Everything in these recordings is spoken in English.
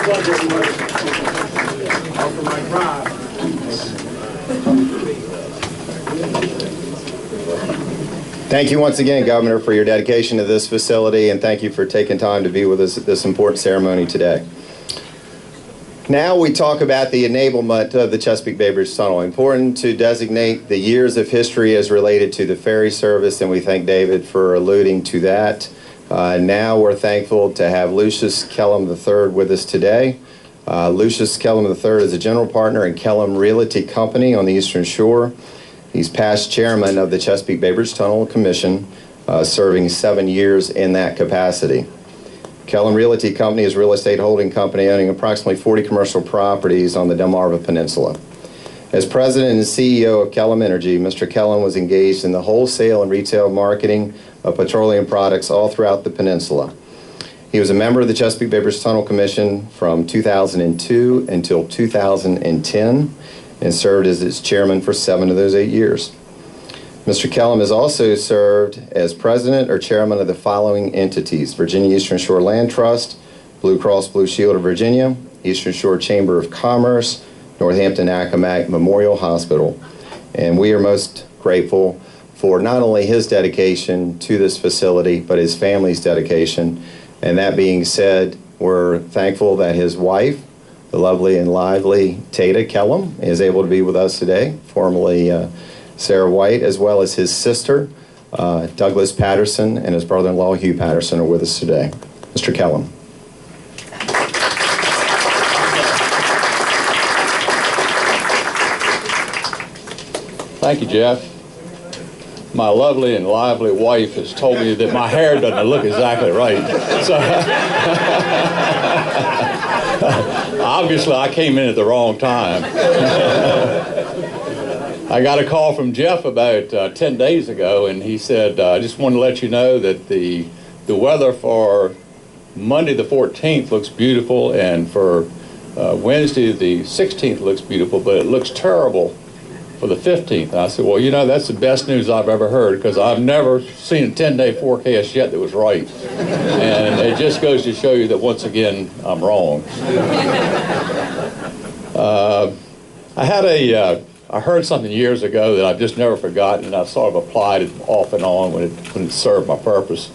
Thank you once again, Governor, for your dedication to this facility, and thank you for taking time to be with us at this important ceremony today. Now we talk about the enablement of the Chesapeake Bay Bridge Tunnel. Important to designate the years of history as related to the ferry service, and we thank David for alluding to that. Now we're thankful to have Lucius Kellam III with us today. Lucius Kellam III is a general partner in Kellam Realty Company on the Eastern Shore. He's past chairman of the Chesapeake Bay Bridge Tunnel Commission, serving 7 years in that capacity. Kellam Realty Company is a real estate holding company owning approximately 40 commercial properties on the Delmarva Peninsula. As president and CEO of Kellam Energy, Mr. Kellam was engaged in the wholesale and retail marketing of petroleum products all throughout the peninsula. He was a member of the Chesapeake Bay Bridge Tunnel Commission from 2002 until 2010 and served as its chairman for 7 of those 8 years. Mr. Kellam has also served as president or chairman of the following entities: Virginia Eastern Shore Land Trust, Blue Cross Blue Shield of Virginia, Eastern Shore Chamber of Commerce, Northampton Accomack Memorial Hospital. And we are most grateful for not only his dedication to this facility, but his family's dedication. And that being said, we're thankful that his wife, the lovely and lively Tata Kellam, is able to be with us today, formerly Sarah White, as well as his sister, Douglas Patterson, and his brother-in-law, Hugh Patterson, are with us today. Mr. Kellam. Thank you, Jeff. My lovely and lively wife has told me that my hair doesn't look exactly right. So obviously I came in at the wrong time. I got a call from Jeff about 10 days ago, and he said, I just want to let you know that the weather for Monday the 14th looks beautiful, and for Wednesday the 16th looks beautiful, but it looks terrible for the 15th. And I said, well, you know, that's the best news I've ever heard, because I've never seen a 10-day forecast yet that was right. And it just goes to show you that, once again, I'm wrong. I heard something years ago that I've just never forgotten, and I've sort of applied it off and on when it served my purpose.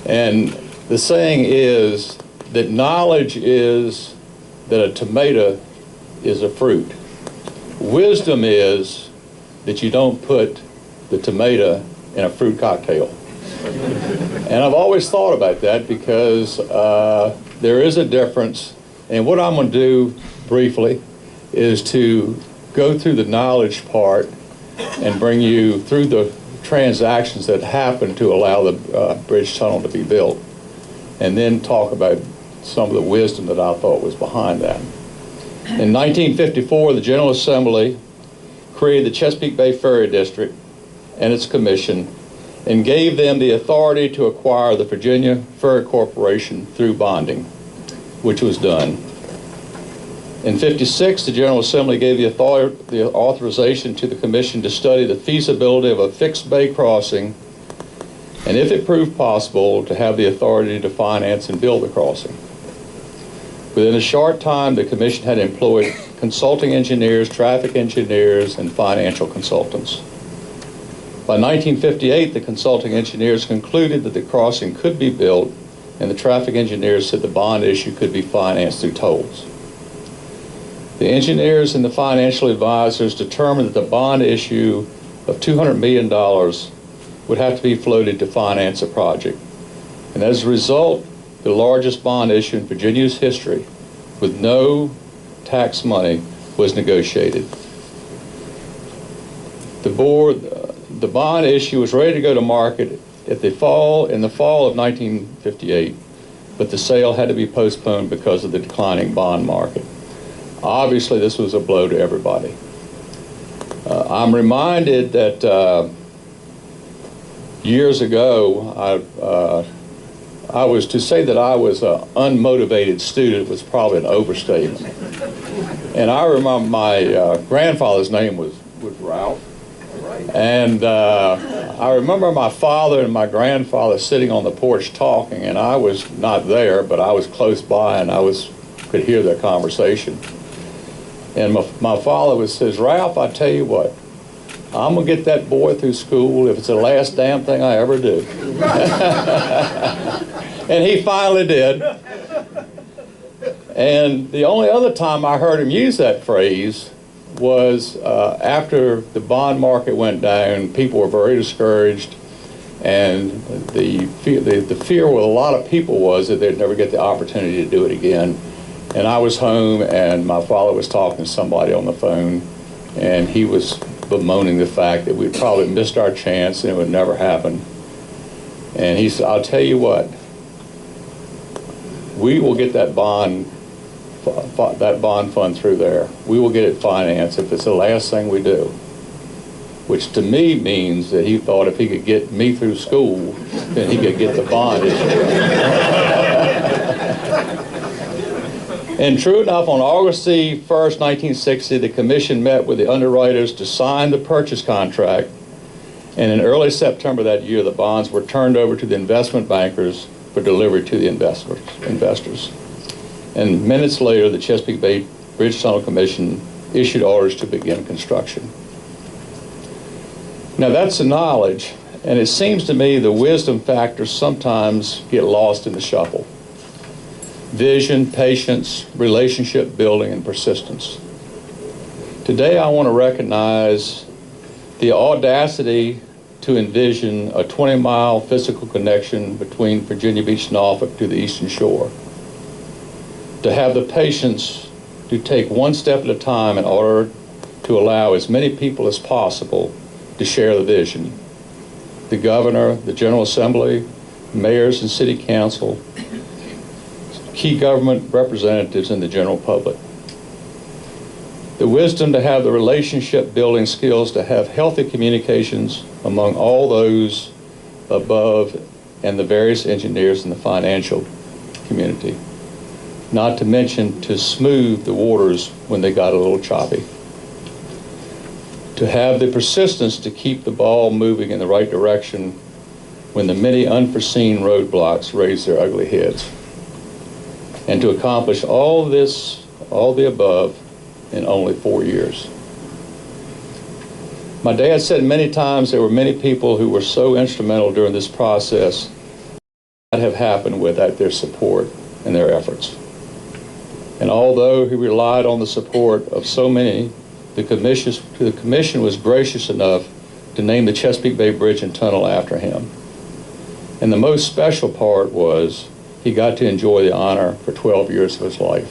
And the saying is that knowledge is that a tomato is a fruit. Wisdom is that you don't put the tomato in a fruit cocktail. And I've always thought about that, because there is a difference. And what I'm going to do briefly is to go through the knowledge part and bring you through the transactions that happened to allow the bridge tunnel to be built, and then talk about some of the wisdom that I thought was behind that. In 1954, the General Assembly created the Chesapeake Bay Ferry District and its commission, and gave them the authority to acquire the Virginia Ferry Corporation through bonding, which was done. In 56, the General Assembly gave the authorization to the commission to study the feasibility of a fixed bay crossing, and if it proved possible, to have the authority to finance and build the crossing. Within a short time, the commission had employed consulting engineers, traffic engineers, and financial consultants. By 1958, the consulting engineers concluded that the crossing could be built, and the traffic engineers said the bond issue could be financed through tolls. The engineers and the financial advisors determined that the bond issue of $200 million would have to be floated to finance the project. And as a result, the largest bond issue in Virginia's history, with no tax money, was negotiated. The bond issue was ready to go to market in the fall of 1958, but the sale had to be postponed because of the declining bond market. Obviously, this was a blow to everybody. I'm reminded that years ago, to say that I was an unmotivated student was probably an overstatement. And I remember my grandfather's name was Ralph. And I remember my father and my grandfather sitting on the porch talking, and I was not there, but I was close by, and I was could hear their conversation. And my father says, Ralph, I tell you what, I'm going to get that boy through school if it's the last damn thing I ever do. And he finally did. And the only other time I heard him use that phrase was after the bond market went down. People were very discouraged, and the fear with a lot of people was that they'd never get the opportunity to do it again. And I was home, and my father was talking to somebody on the phone, and he was bemoaning the fact that we'd probably missed our chance and it would never happen. And he said, I'll tell you what, we will get that bond fund through there. We will get it financed if it's the last thing we do. Which to me means that he thought if he could get me through school, then he could get the bond issue. And true enough, on August the 1st, 1960, the commission met with the underwriters to sign the purchase contract. And in early September that year, the bonds were turned over to the investment bankers for delivery to the investors. And minutes later, the Chesapeake Bay Bridge Tunnel Commission issued orders to begin construction. Now that's the knowledge, and it seems to me the wisdom factors sometimes get lost in the shuffle. Vision, patience, relationship building, and persistence. Today I want to recognize the audacity to envision a 20-mile physical connection between Virginia Beach and Norfolk to the Eastern Shore. To have the patience to take one step at a time in order to allow as many people as possible to share the vision. The governor, the General Assembly, mayors and city council, key government representatives, and the general public. The wisdom to have the relationship building skills to have healthy communications among all those above and the various engineers in the financial community. Not to mention to smooth the waters when they got a little choppy. To have the persistence to keep the ball moving in the right direction when the many unforeseen roadblocks raise their ugly heads. And to accomplish all this, all the above, in only 4 years. My dad said many times there were many people who were so instrumental during this process that have happened without their support and their efforts. And although he relied on the support of so many, the commission was gracious enough to name the Chesapeake Bay Bridge and Tunnel after him. And the most special part was he got to enjoy the honor for 12 years of his life.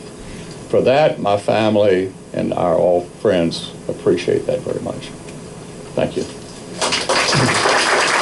For that, my family and our all friends appreciate that very much. Thank you.